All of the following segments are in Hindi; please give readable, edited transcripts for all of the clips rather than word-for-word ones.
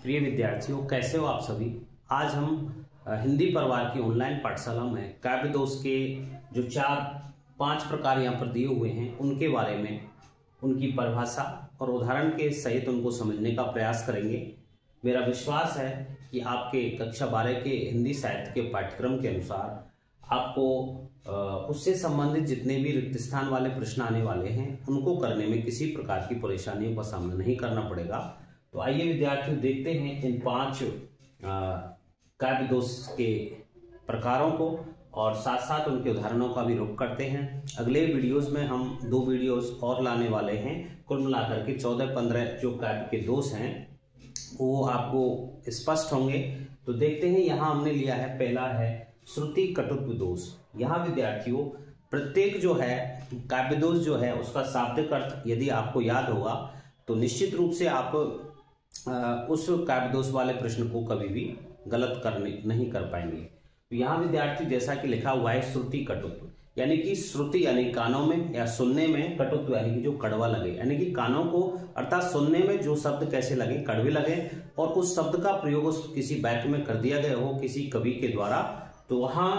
प्रिय विद्यार्थियों, कैसे हो आप सभी। आज हम हिंदी परिवार की ऑनलाइन पाठशाला में काव्य दोष के जो 4-5 प्रकार यहाँ पर दिए हुए हैं उनके बारे में, उनकी परिभाषा और उदाहरण के सहित उनको समझने का प्रयास करेंगे। मेरा विश्वास है कि आपके कक्षा 12 के हिंदी साहित्य के पाठ्यक्रम के अनुसार आपको उससे संबंधित जितने भी रिक्त स्थान वाले प्रश्न आने वाले हैं उनको करने में किसी प्रकार की परेशानियों का सामना नहीं करना पड़ेगा। तो आइए विद्यार्थियों, देखते हैं इन 5 काव्य दोष के प्रकारों को और साथ साथ उनके उदाहरणों का भी रुख करते हैं। अगले वीडियोस में हम 2 वीडियोस और लाने वाले हैं। कुल मिलाकर के 14-15 जो काव्य के दोष हैं वो आपको स्पष्ट होंगे। तो देखते हैं, यहाँ हमने लिया है, पहला है श्रुति कटुत्व दोष। यहाँ विद्यार्थियों, प्रत्येक जो है काव्य दोष जो है उसका शाब्दिक अर्थ यदि आपको याद होगा तो निश्चित रूप से आप उस काव्य दोष वाले प्रश्न को कभी भी गलत नहीं कर पाएंगे। तो यहाँ विद्यार्थी जैसा कि लिखा हुआ है श्रुति कटुत्व, यानी कि श्रुति यानी कानों में या सुनने में, कटुत्व यानी कि जो कड़वा लगे, यानी कि कानों को अर्थात सुनने में जो शब्द कैसे लगे, कड़वे लगे और उस शब्द का प्रयोग उस किसी वाक्य में कर दिया गया हो किसी कवि के द्वारा, तो वहां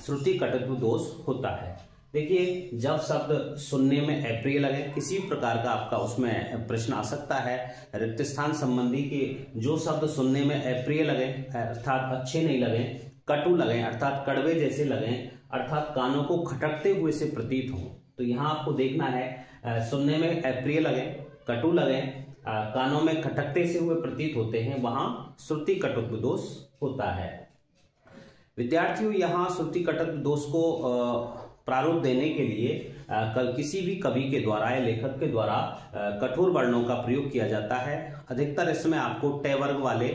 श्रुति कटुत्व दोष होता है। देखिए, जब शब्द सुनने में अप्रिय लगे, किसी प्रकार का आपका उसमें प्रश्न आ सकता है रिक्त स्थान संबंधी के जो शब्द सुनने में अप्रिय लगे अर्थात अच्छे नहीं लगे, कटु लगे अर्थात कड़वे जैसे लगे, अर्थात कानों को खटकते हुए से प्रतीत हो, तो यहाँ आपको देखना है सुनने में अप्रिय लगे, कटु लगे, कानों में खटकते से हुए प्रतीत होते हैं, वहां श्रुति कटुत्व दोष होता है। विद्यार्थियों, यहाँ श्रुति कटुत्व दोष को प्रारूप देने के लिए किसी भी कवि के द्वारा या लेखक के द्वारा कठोर वर्णों का प्रयोग किया जाता है। अधिकतर इसमें आपको ट वर्ग वाले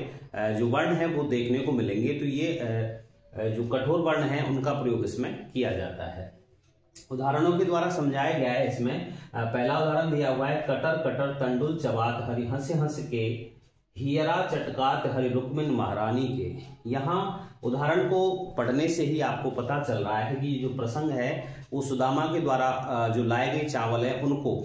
जो वर्ण हैं वो देखने को मिलेंगे। तो ये जो कठोर वर्ण हैं उनका प्रयोग इसमें किया जाता है। उदाहरणों के द्वारा समझाया गया है। इसमें पहला उदाहरण दिया हुआ है, कटर कटर तंडुल चबात हरि हंस हंस के, हियरा चटकात हरि रुक्मिन महारानी के। यहाँ उदाहरण को पढ़ने से ही आपको पता चल रहा है कि जो प्रसंग है वो सुदामा के द्वारा जो लाए गए चावल है उनको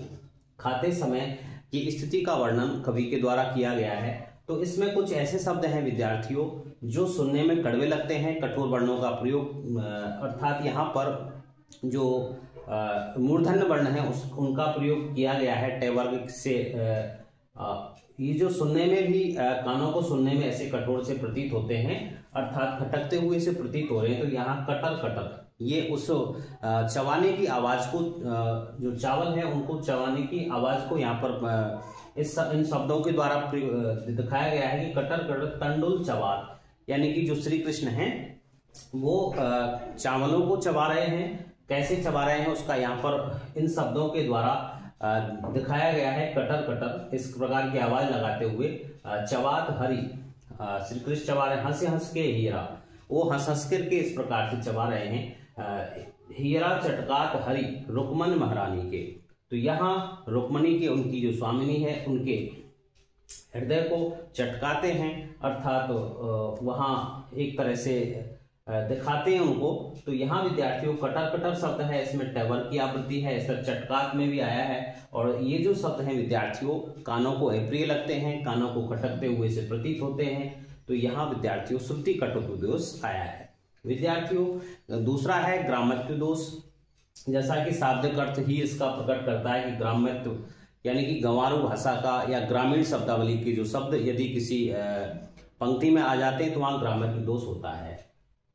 खाते समय की स्थिति का वर्णन कवि के द्वारा किया गया है। तो इसमें कुछ ऐसे शब्द हैं विद्यार्थियों जो सुनने में कड़वे लगते हैं, कठोर वर्णों का प्रयोग अर्थात यहाँ पर जो मूर्धन्य वर्ण है उनका प्रयोग किया गया है ट वर्ग से। ये जो सुनने में भी कानों को सुनने में ऐसे कठोर से प्रतीत होते हैं अर्थात खटकते हुए से प्रतीत हो रहे हैं। तो यहाँ कटर कटर ये उस चबाने की आवाज को, जो चावल है उनको चबाने की आवाज को यहाँ पर इन शब्दों के द्वारा दिखाया गया है कि कटर कटर तंडुल चबात, यानी कि जो श्री कृष्ण हैं वो चावलों को चबा रहे हैं। कैसे चबा रहे हैं उसका यहाँ पर इन शब्दों के द्वारा दिखाया गया है, कटर कटर इस प्रकार की आवाज लगाते हुए। चबात हरि, श्री कृष्ण चबा रहे, हंस हंस के हीरा, वो हंस हंस करके इस प्रकार से चबा रहे हैं। हीरा चटकात हरि रुक्मन महारानी के, तो यहाँ रुक्मणी के, उनकी जो स्वामिनी है, उनके हृदय को चटकाते हैं अर्थात वहां एक तरह से दिखाते हैं उनको। तो यहाँ विद्यार्थियों कटर कटर शब्द है, इसमें टवर की आवृत्ति है, इसका चटकात में भी आया है। और ये जो शब्द हैं विद्यार्थियों कानों को अप्रिय लगते हैं, कानों को खटकते हुए से प्रतीत होते हैं। तो यहाँ विद्यार्थियों श्रुति कटुत्व दोष आया है। विद्यार्थियों, दूसरा है ग्राम्यत्व दोष। जैसा कि शाब्दिक अर्थ ही इसका प्रकट करता है कि ग्राम्यत्व यानी कि गंवारू भाषा का या ग्रामीण शब्दावली के जो शब्द यदि किसी पंक्ति में आ जाते हैं तो वहां ग्राम्यत्व दोष होता है।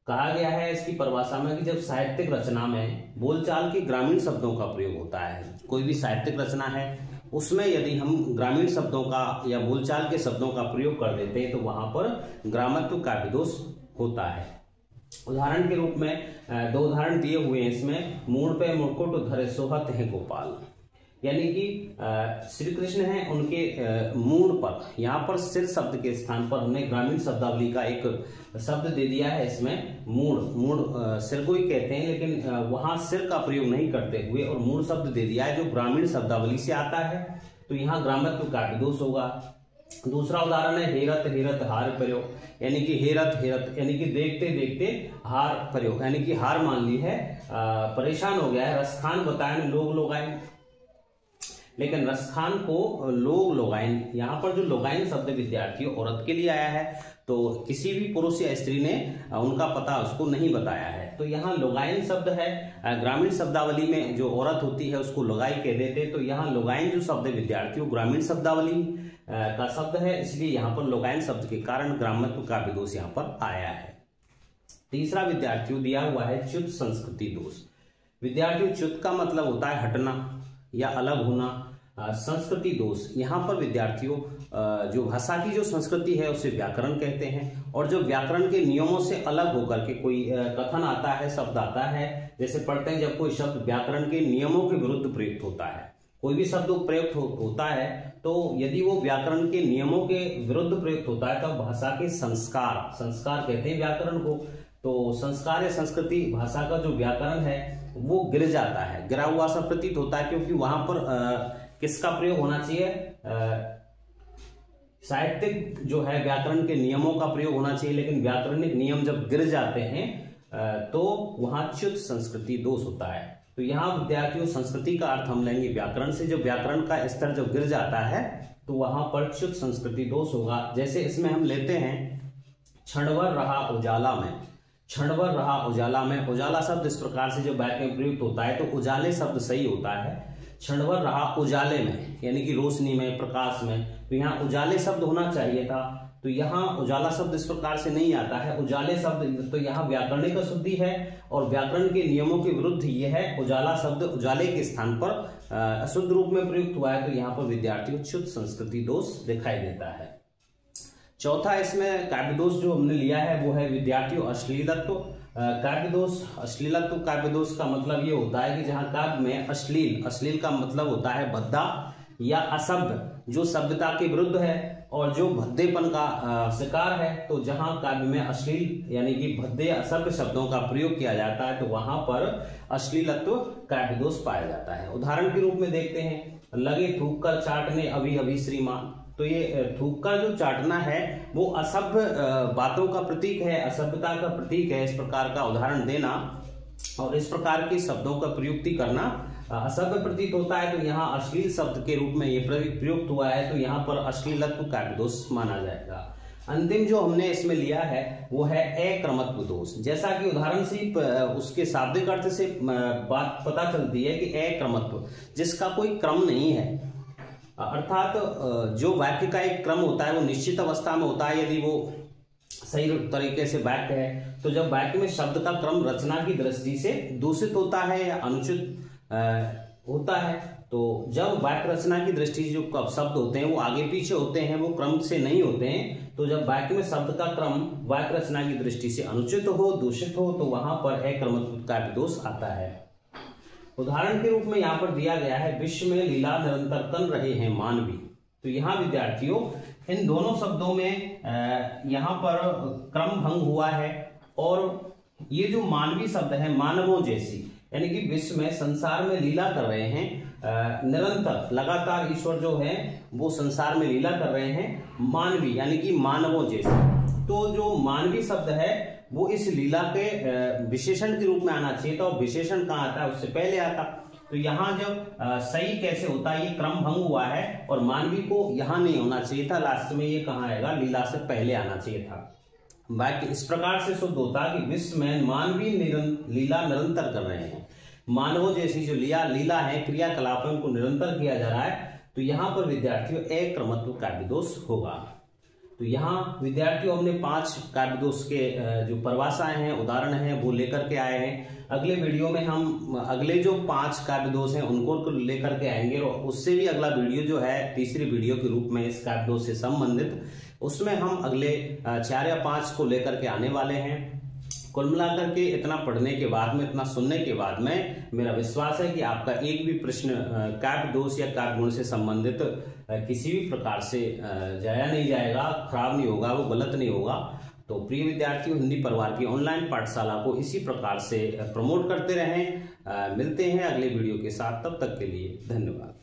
कहा गया है इसकी परिभाषा में कि जब साहित्यिक रचना में बोलचाल के ग्रामीण शब्दों का प्रयोग होता है, कोई भी साहित्यिक रचना है उसमें यदि हम ग्रामीण शब्दों का या बोलचाल के शब्दों का प्रयोग कर देते हैं तो वहां पर ग्राम्यत्व काव्य दोष होता है। उदाहरण के रूप में 2 उदाहरण दिए हुए हैं इसमें। मूड पे मुकुट धरे सोहत है गोपाल, यानी कि श्री कृष्ण हैं, उनके मूड पर, यहाँ पर सिर शब्द के स्थान पर हमने ग्रामीण शब्दावली का एक शब्द दे दिया है इसमें। मूड सिर को ही कहते हैं लेकिन वहां सिर का प्रयोग नहीं करते हुए और मूड शब्द दे दिया है जो ग्रामीण शब्दावली से आता है। तो यहाँ ग्राम्यत्व काव्य दोष होगा। दूसरा उदाहरण है हेरत हेरत हार प्रयोग, यानी कि हेरत हेरत यानी कि देखते देखते हार प्रयोग, यानी कि हार मान ली है, परेशान हो गया है, रसखान बताए लोग लोग आए। लेकिन रसखान को लोग लोगाइन, यहाँ पर जो लोगाइन शब्द विद्यार्थियों औरत के लिए आया है, तो किसी भी पुरुष या स्त्री ने उनका पता उसको नहीं बताया है। तो यहाँ लोगाइन शब्द है, ग्रामीण शब्दावली में जो औरत होती है उसको लोगाई कह देते, तो यहाँ लोगाइन जो शब्द है विद्यार्थियों ग्रामीण शब्दावली का शब्द है, इसलिए यहाँ पर लोगाइन शब्द के कारण ग्रामत्व काव्य दोष यहाँ पर आया है। तीसरा विद्यार्थियों दिया हुआ है च्युत संस्कृति दोष। विद्यार्थियों च्युत का मतलब होता है हटना या अलग होना। संस्कृति दोष, यहाँ पर विद्यार्थियों जो भाषा की जो संस्कृति है उसे व्याकरण कहते हैं, और जो व्याकरण के नियमों से अलग होकर के कोई कथन आता है, शब्द आता है, जैसे पढ़ते हैं जब कोई शब्द व्याकरण के नियमों के विरुद्ध प्रयुक्त होता है, कोई भी शब्द प्रयुक्त होता है तो यदि वो व्याकरण के नियमों के विरुद्ध प्रयुक्त होता है तब भाषा के संस्कार कहते हैं व्याकरण को। तो संस्कार या संस्कृति भाषा का जो व्याकरण है वो गिर जाता है, गिरा हुआ सा प्रतीत होता है, क्योंकि वहां पर किसका प्रयोग होना चाहिए, साहित्यिक जो है व्याकरण के नियमों का प्रयोग होना चाहिए, लेकिन व्याकरणिक नियम जब गिर जाते हैं तो वहां च्युत संस्कृति दोष होता है। तो यहाँ विद्यार्थियों संस्कृति का अर्थ हम लेंगे व्याकरण से, जब व्याकरण का स्तर जब गिर जाता है तो वहां पर च्युत संस्कृति दोष होगा। जैसे इसमें हम लेते हैं क्षणभर रहा उजाला में, क्षणभर रहा उजाला में, उजाला शब्द इस प्रकार से जब वाक्य में प्रयुक्त होता है तो उजाले शब्द सही होता है, क्षणभर रहा उजाले में यानी कि रोशनी में, प्रकाश में, तो यहाँ उजाले शब्द होना चाहिए था, तो यहाँ उजाला शब्द इस प्रकार से नहीं आता है, उजाले शब्द, तो यहाँ व्याकरणिक अशुद्धि है और व्याकरण के नियमों के विरुद्ध ये है, उजाला शब्द उजाले के स्थान पर अशुद्ध रूप में प्रयुक्त हुआ है, तो यहाँ पर विद्यार्थियों च्युत संस्कृति दोष दिखाई देता है। चौथा इसमें काव्य दोष जो हमने लिया है वो है विद्यार्थियों अश्लीलत्व काव्य दोष। अश्लीलत्व काव्य दोष का मतलब ये होता है कि जहाँ काव्य में अश्लील का मतलब होता है भद्दा या असभ्य, जो सभ्यता के विरुद्ध है और जो भद्देपन का शिकार है, तो जहां काव्य में अश्लील यानी कि भद्दे असभ्य शब्दों का प्रयोग किया जाता है तो वहां पर अश्लीलत्व काव्य दोष पाया जाता है। उदाहरण के रूप में देखते हैं, लगे थूक कर चाटने अभी अभी श्रीमान, तो ये थूक का जो चाटना है वो असभ्य बातों का प्रतीक है, असभ्यता का प्रतीक है, इस प्रकार का उदाहरण देना और इस प्रकार के शब्दों का प्रयुक्ति करना असभ्य प्रतीत होता है, तो यहाँ अश्लील शब्द के रूप में ये प्रयुक्त हुआ है, तो यहाँ पर अश्लीलत्व काव्य दोष माना जाएगा। अंतिम जो हमने इसमें लिया है वो है अक्रमत्व दोष। जैसा कि उदाहरण से उसके शाब्दिक अर्थ से बात पता चलती है कि अक्रमत्व जिसका कोई क्रम नहीं है, अर्थात जो वाक्य का एक क्रम होता है वो निश्चित अवस्था में होता है, यदि वो सही तरीके से वाक्य है, तो जब वाक्य में शब्द का क्रम रचना की दृष्टि से दूषित होता है या अनुचित होता है, तो जब वाक्य रचना की दृष्टि से जो शब्द होते हैं वो आगे पीछे होते हैं, वो क्रम से नहीं होते हैं, तो जब वाक्य में शब्द का क्रम वाक्य रचना की दृष्टि से अनुचित हो, दूषित हो, तो वहां पर अक्रमत्व काव्य दोष आता है। उदाहरण के रूप में यहाँ पर दिया गया है, विश्व में लीला निरंतर तन रहे हैं मानवी, तो यहाँ विद्यार्थियों इन दोनों शब्दों में यहाँ पर क्रम भंग हुआ है, और ये जो मानवी शब्द है मानवों जैसी, यानी कि विश्व में संसार में लीला कर रहे हैं निरंतर लगातार, ईश्वर जो है वो संसार में लीला कर रहे हैं, मानवी यानी कि मानवों जैसे, तो जो मानवी शब्द है वो इस लीला के विशेषण के रूप में आना चाहिए था, और विशेषण कहाँ आता है उससे पहले आता, तो यहाँ जब सही कैसे होता है, ये क्रम भंग हुआ है और मानवी को यहाँ नहीं होना चाहिए था, लास्ट में ये कहाँ आएगा, लीला से पहले आना चाहिए था। वाक्य इस प्रकार से शुद्ध होता कि विश्व में मानवी लीला निरंतर कर रहे हैं, मानवों जैसी जो लीला है क्रियाकलाप को निरंतर किया जा रहा है, तो यहाँ पर विद्यार्थियों अक्रमत्व काव्य दोष होगा। तो यहाँ विद्यार्थियों हमने 5 काव्य दोष के जो परिभाषाएं हैं, उदाहरण हैं, वो लेकर के आए हैं। अगले वीडियो में हम अगले जो 5 काव्य दोष हैं उनको लेकर के आएंगे, और उससे भी अगला वीडियो जो है तीसरी वीडियो के रूप में इस काव्य दोष से संबंधित, उसमें हम अगले 4 या 5 को लेकर के आने वाले हैं। कुल मिलाकर के इतना पढ़ने के बाद में, इतना सुनने के बाद में मेरा विश्वास है कि आपका एक भी प्रश्न काव्य दोष या काव्य गुण से संबंधित किसी भी प्रकार से जाया नहीं जाएगा, खराब नहीं होगा, वो गलत नहीं होगा। तो प्रिय विद्यार्थियों, हिंदी परिवार की ऑनलाइन पाठशाला को इसी प्रकार से प्रमोट करते रहें। मिलते हैं अगले वीडियो के साथ, तब तक के लिए धन्यवाद।